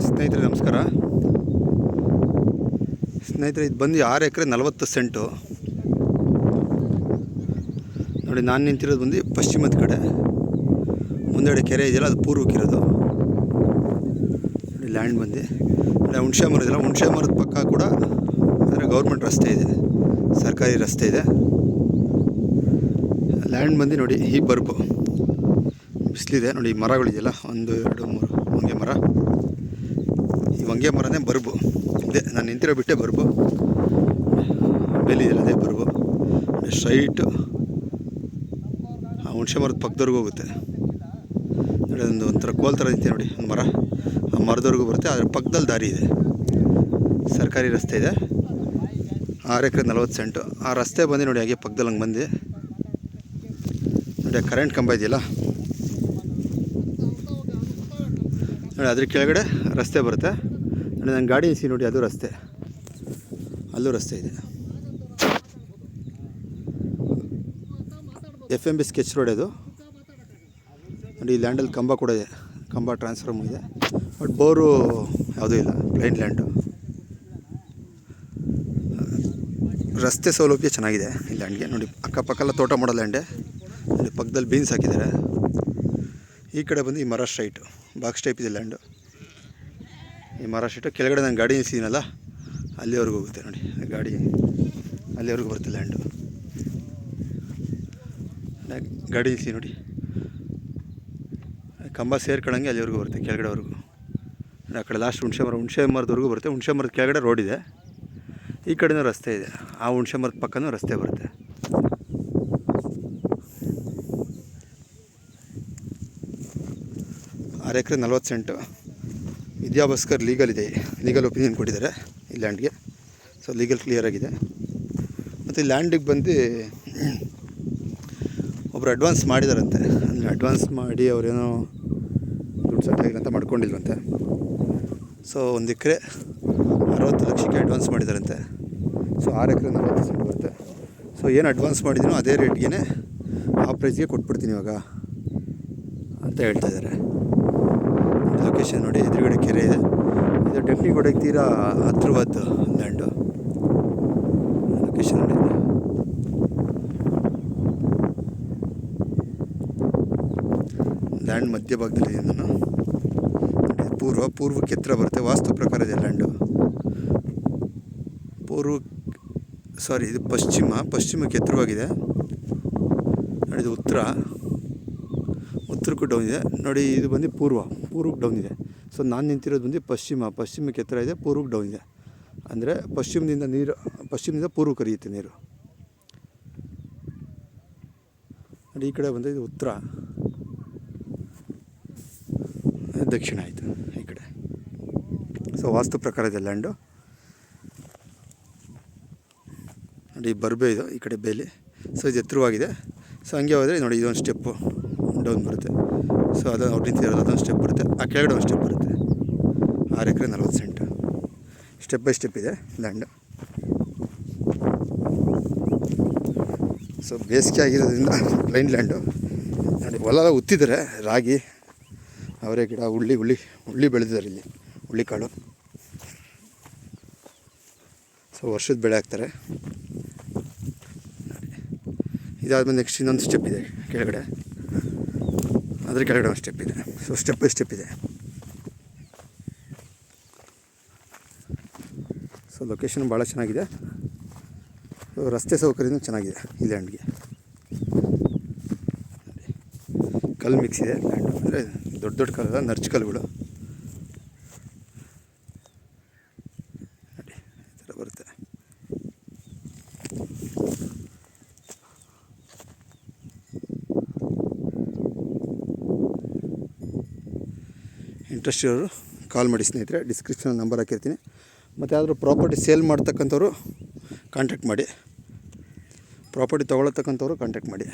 ಸ್ನೇಹಿತರೆ ನಮಸ್ಕಾರ. ಸ್ನೇಹಿತರೆ, ಇದು ಬಂದು 6 ಎಕರೆ 40 ಸೆಂಟು. ನೋಡಿ, ನಾನು ನಿಂತಿರೋದು ಬಂದು ಪಶ್ಚಿಮದ ಕಡೆ. ಮುಂದೆಡೆ ಕೆರೆ ಇದೆಯಲ್ಲ, ಅದು ಪೂರ್ವಕ್ಕಿರೋದು. ನೋಡಿ, ಲ್ಯಾಂಡ್ ಬಂದು ನೋಡಿ, ಹುಣಸೆ ಮರ ಇದೆಯಲ್ಲ, ಹುಣಸೆ ಮರದ ಪಕ್ಕ ಕೂಡ ಅಂದರೆ ಗೌರ್ಮೆಂಟ್ ರಸ್ತೆ ಇದೆ, ಸರ್ಕಾರಿ ರಸ್ತೆ ಇದೆ. ಲ್ಯಾಂಡ್ ಬಂದು ನೋಡಿ, ಈ ಬರ್ಬು ಬಿಸಿಲಿದೆ ನೋಡಿ. ಮರಗಳಿದೆಯಲ್ಲ, 1 2 3 ಹೊಂಗೆ ಮರ. ಈ ಹೊಂಗೆ ಮರನೇ ಬರ್ಬು ಇದೆ. ನಾನು ನಿಂತಿರೋ ಬಿಟ್ಟೆ ಬರ್ಬು ಬೇಲಿದೆಯಲ್ಲ, ಅದೇ ಬರ್ಬು. ಸ್ಟ್ರೈಟು ಆ ಹುಣಸೆ ಮರದ ಪಕ್ಕದವರೆಗೂ ಹೋಗುತ್ತೆ ನೋಡಿ. ಒಂಥರ ಕೋಲ್ ಥರ ನಿಂತೆ ನೋಡಿ, ಒಂದು ಮರ. ಆ ಮರದವರೆಗೂ ಬರುತ್ತೆ. ಅದರ ಪಕ್ಕದಲ್ಲಿ ದಾರಿ ಇದೆ, ಸರ್ಕಾರಿ ರಸ್ತೆ ಇದೆ. 6 ಎಕರೆ 40 ಸೆಂಟು. ಆ ರಸ್ತೆ ಬಂದು ನೋಡಿ, ಹಾಗೆ ಪಕ್ಕದಲ್ಲಿ ಹಂಗೆ ಬಂದು ನೋಡಿ, ಕರೆಂಟ್ ಕಂಬ ಇದೆಯಲ್ಲ ನೋಡಿ, ಅದ್ರ ಕೆಳಗಡೆ ರಸ್ತೆ ಬರುತ್ತೆ ನೋಡಿ. ನನ್ನ ಗಾಡಿ ನಿಲ್ಲಿಸಿ ನೋಡಿ, ಅದು ರಸ್ತೆ, ಅಲ್ಲೂ ರಸ್ತೆ ಇದೆ. FMB ಸ್ಕೆಚ್ ರೋಡ್ ಅದು ನೋಡಿ. ಈ ಲ್ಯಾಂಡಲ್ಲಿ ಕಂಬ ಕೂಡ ಇದೆ, ಕಂಬ ಟ್ರಾನ್ಸ್ಫಾರ್ಮ್ ಇದೆ. ಬಟ್ ಬೋರು ಯಾವುದೂ ಇಲ್ಲ, ಪ್ಲೈನ್ ಲ್ಯಾಂಡು. ರಸ್ತೆ ಸೌಲಭ್ಯ ಚೆನ್ನಾಗಿದೆ ಈ ಲ್ಯಾಂಡ್ಗೆ ನೋಡಿ. ಅಕ್ಕಪಕ್ಕೆಲ್ಲ ತೋಟ ಮಾಡೋ ಲ್ಯಾಂಡೆ ನೋಡಿ. ಪಕ್ಕದಲ್ಲಿ ಬೀನ್ಸ್ ಹಾಕಿದ್ದಾರೆ. ಈ ಕಡೆ ಬಂದು ಈ ಮರ ಸ್ಟ್ರೈಟು ಬಾಕ್ಸ್ ಟೈಪ್ ಇದೆ ಲ್ಯಾಂಡು. ಈ ಮರ ಸ್ಟ್ರೈಟು ಕೆಳಗಡೆ ನಾನು ಗಾಡಿ ನಿಲ್ಸಿದ್ದೀನಲ್ಲ, ಅಲ್ಲಿವರೆಗೂ ಹೋಗುತ್ತೆ ನೋಡಿ. ಗಾಡಿ ಅಲ್ಲಿವರೆಗೂ ಬರುತ್ತೆ ಲ್ಯಾಂಡು. ಗಾಡಿ ನಿಲ್ಸಿ ನೋಡಿ, ಕಂಬ ಸೇರ್ಕೊಳ್ಳಂಗೆ ಅಲ್ಲಿವರೆಗೂ ಬರುತ್ತೆ, ಕೆಳಗಡೆವರೆಗೂ. ಆ ಕಡೆ ಲಾಸ್ಟ್ ಹುಣಸೆ ಮರದವರೆಗೂ ಬರುತ್ತೆ. ಹುಣಸೆ ಮರದ ಕೆಳಗಡೆ ರೋಡ್ ಇದೆ, ಈ ಕಡೆನೂ ರಸ್ತೆ ಇದೆ. ಆ ಹುಣಸೆ ಮರದ ಪಕ್ಕನೂ ರಸ್ತೆ ಬರುತ್ತೆ. ಆರು ಎಕರೆ 40 ಸೆಂಟು. ವಿದ್ಯಾಭಾಸ್ಕರ್ ಲೀಗಲ್ ಒಪಿನಿಯನ್ ಕೊಟ್ಟಿದ್ದಾರೆ ಈ ಲ್ಯಾಂಡ್ಗೆ. ಸೊ ಲೀಗಲ್ ಕ್ಲಿಯರ್ ಆಗಿದೆ. ಮತ್ತು ಈ ಲ್ಯಾಂಡಿಗೆ ಬಂದು ಒಬ್ಬರು ಅಡ್ವಾನ್ಸ್ ಮಾಡಿದಾರಂತೆ. ಅಂದರೆ ಅಡ್ವಾನ್ಸ್ ಮಾಡಿ ಅವರೇನೋ ದುಡ್ಡು ಸೆಟ್ ಆಗಿಲ್ಲ ಅಂತ ಮಾಡ್ಕೊಂಡಿಲ್ವಂತೆ. ಸೊ 1 ಎಕರೆ 60 ಲಕ್ಷಕ್ಕೆ ಅಡ್ವಾನ್ಸ್ ಮಾಡಿದಾರಂತೆ. ಸೊ 6 ಎಕರೆ 40 ಸೆಂಟ್ ಬರುತ್ತೆ. ಸೊ ಏನು ಅಡ್ವಾನ್ಸ್ ಮಾಡಿದ್ದೀನೋ ಅದೇ ರೇಟ್ಗೆ ಆ ಪ್ರೈಸ್ಗೆ ಕೊಟ್ಬಿಡ್ತೀನಿ ಇವಾಗ ಅಂತ ಹೇಳ್ತಾ ಇದ್ದಾರೆ. ಲೊಕೇಶನ್ ನೋಡಿ, ಎದುರುಗಡೆ ಕೆರೆ ಇದೆ. ಇದು ಡೆಕ್ನಿಗೋಡೆಗೆ ತೀರಾ ಹತ್ತಿರವಾದ ಲ್ಯಾಂಡು. ಲೊಕೇಶನ್ ನೋಡಿ. ಲ್ಯಾಂಡ್ ಮಧ್ಯಭಾಗದಲ್ಲಿ ನಾನು ಪೂರ್ವಕ್ಕೆ ಎತ್ತರ ಬರುತ್ತೆ. ವಾಸ್ತು ಪ್ರಕಾರ ಇದೆ ಲ್ಯಾಂಡು. ಇದು ಪಶ್ಚಿಮಕ್ಕೆ ಎತ್ತರವಾಗಿದೆ ನೋಡಿ. ಇದು ಉತ್ತರಕ್ಕೂ ಡೌನ್ ಇದೆ ನೋಡಿ. ಇದು ಬಂದು ಪೂರ್ವಕ್ಕೆ ಡೌನ್ ಇದೆ. ಸೊ ನಾನು ನಿಂತಿರೋದು ಬಂದು ಪಶ್ಚಿಮಕ್ಕೆ ಎತ್ತರ ಇದೆ, ಪೂರ್ವಕ್ಕೆ ಡೌನ್ ಇದೆ. ಅಂದರೆ ಪಶ್ಚಿಮದಿಂದ ಪೂರ್ವಕ್ಕೆ ಹರಿಯುತ್ತೆ ನೀರು ನೋಡಿ. ಈ ಕಡೆ ಬಂದು ಇದು ಉತ್ತರ, ದಕ್ಷಿಣ ಆಯಿತು ಈ ಕಡೆ. ಸೊ ವಾಸ್ತು ಪ್ರಕಾರ ಇದೆ ಲ್ಯಾಂಡು ನೋಡಿ. ಬರ್ಬೆ ಇದು ಈ ಕಡೆ ಬೇಲಿ. ಸೊ ಇದು ಎತ್ತರವಾಗಿದೆ. ಸೊ ಹಂಗೆ ಹೋದರೆ ನೋಡಿ, ಇದೊಂದು ಸ್ಟೆಪ್ಪು ಡೌನ್ ಬರುತ್ತೆ. ಸೊ ಅದು ಅವ್ರು ನಿಂತಿರೋದು, ಅದೊಂದು ಸ್ಟೆಪ್ ಬರುತ್ತೆ. ಆ ಕೆಳಗಡೆ ಒಂದು ಸ್ಟೆಪ್ ಬರುತ್ತೆ. 6 ಎಕರೆ 40 ಸೆಂಟು. ಸ್ಟೆಪ್ ಬೈ ಸ್ಟೆಪ್ ಇದೆ ಲ್ಯಾಂಡು. ಸೊ ಬೇಸಿಗೆ ಆಗಿರೋದ್ರಿಂದ ಪ್ಲೈನ್ ಲ್ಯಾಂಡು ನೋಡಿ. ಹೊಲ ಉತ್ತಿದ್ದಾರೆ, ರಾಗಿ, ಅವರೇ ಗಿಡ, ಉಳ್ಳಿ ಬೆಳೆದಿದ್ದಾರೆ ಇಲ್ಲಿ, ಹುಳ್ಳಿಕಾಳು. ಸೊ ವರ್ಷದ ಬೆಳೆ ಹಾಕ್ತಾರೆ ನೋಡಿ. ಇದಾದ್ಮೇಲೆ ನೆಕ್ಸ್ಟ್ ಇನ್ನೊಂದು ಸ್ಟೆಪ್ ಇದೆ ಕೆಳಗಡೆ, ಅದ್ರ ಕೆಳಗಡೆ ಒಂದು ಸ್ಟೆಪ್ ಇದೆ. ಸೊ ಸ್ಟೆಪ್ ಬೈ ಸ್ಟೆಪ್ ಇದೆ. ಸೊ ಲೊಕೇಶನ್ ಭಾಳ ಚೆನ್ನಾಗಿದೆ. ರಸ್ತೆ ಸೌಕರ್ಯನೂ ಚೆನ್ನಾಗಿದೆ ಈ ಲ್ಯಾಂಡ್ಗೆ. ಕಲ್ಲು ಮಿಕ್ಸ್ ಇದೆ ಲ್ಯಾಂಡು, ಅಂದರೆ ದೊಡ್ಡ ಕಲ್ಲಲ್ಲ, ನರ್ಚ್ ಕಲ್ಲುಗಳು ನೋಡಿ. ಈ ಥರ ಬರುತ್ತೆ. ಇಂಟ್ರೆಸ್ಟ್ ಇರೋರು ಕಾಲ್ ಮಾಡಿ ಸ್ನೇಹಿತರೆ. ಡಿಸ್ಕ್ರಿಪ್ಷನ್ ನಂಬರ್ ಹಾಕಿರ್ತೀನಿ. ಮತ್ತು ಯಾರಾದರೂ ಪ್ರಾಪರ್ಟಿ ಸೇಲ್ ಮಾಡ್ತಕ್ಕಂಥವ್ರು ಕಾಂಟ್ಯಾಕ್ಟ್ ಮಾಡಿ, ಪ್ರಾಪರ್ಟಿ ತೊಗೊಳತಕ್ಕಂಥವ್ರು ಕಾಂಟ್ಯಾಕ್ಟ್ ಮಾಡಿ.